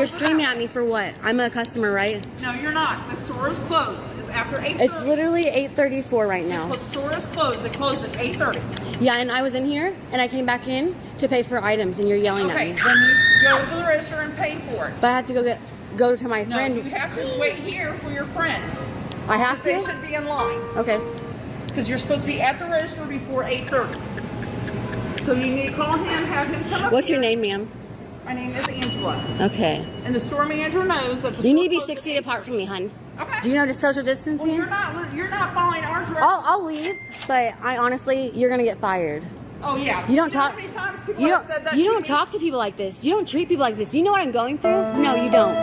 You're screaming at me for what? I'm a customer, right? No, you're not. The store is closed. It's after 8:30. It's literally 8:34 right now. The store is closed. It closed at 8:30. Yeah, and I was in here, and I came back in to pay for items, and you're yelling Okay, at me. then you go to the register and pay for it. But I have to go to my No, friend. you have to wait here for your friend. I have They to? should be in line. Okay. Because you're supposed to be at the register before 8:30. So you need to call him, have him come up What's your here. name, ma'am? My name is Angela. Okay. And the store manager knows that the You store need to be closes 6 at feet apart from me, hun. 8:30. Okay. Do you know the social Well, distancing? you're not following our directions. I'll leave, but I honestly, you're gonna get fired. Oh yeah. You don't know talk. how many times people You have don't. said that You to don't me? talk to people like this. You don't treat people like this. Do you know what I'm going through? No, you don't.